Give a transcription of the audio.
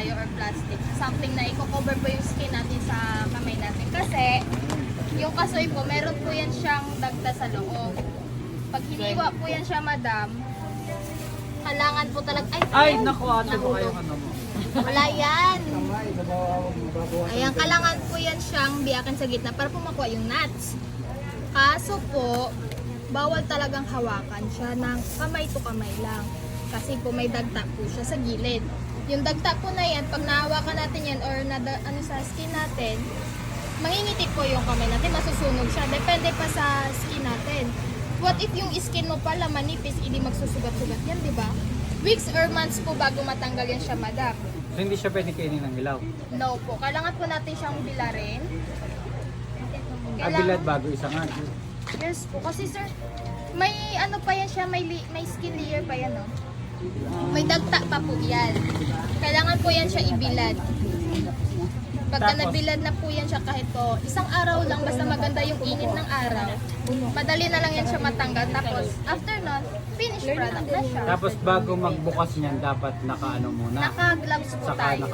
tayo or plastic. Something na i-cover po yung skin natin sa kamay natin. Kasi, yung kasoy po, meron po yan siyang dagta sa loob. Pag hiniwa po yan siya, madam, kailangan po talaga... Ay, naku, ate ko kayo ano mo. Wala yan. Ayan, kailangan po yan siyang biyakin sa gitna para po makuha yung nuts. Kaso po, bawal talagang hawakan siya ng kamay to kamay lang. Kasi po may dagta po siya sa gilid. Yung dagta po na yan, pag nahawakan natin yan or sa skin natin, mangingitik po yung kamay natin, masusunog siya. Depende pa sa skin natin. What if yung skin mo pala manipis, hindi magsusugat-sugat yan, di ba? Weeks or months po bago matanggal yan siya, madam. So, hindi siya pwede kainin ng ilaw. No po. Kailangan po natin siyang bilarin. Abilad bago isang ano. Yes po. Kasi sir, may ano pa yan siya, may skin layer pa yan, no? May dagta pa po yan. Kailangan po yan siya ibilad. Pagka Tapos? nabilad na po yan siya kahit po isang araw lang, basta maganda yung init ng araw, madali na lang yan siya matanggal. Tapos, after nun, finished product na siya. Tapos bago magbukas niyan, dapat naka ano muna. Naka-gloves po Saka tayo.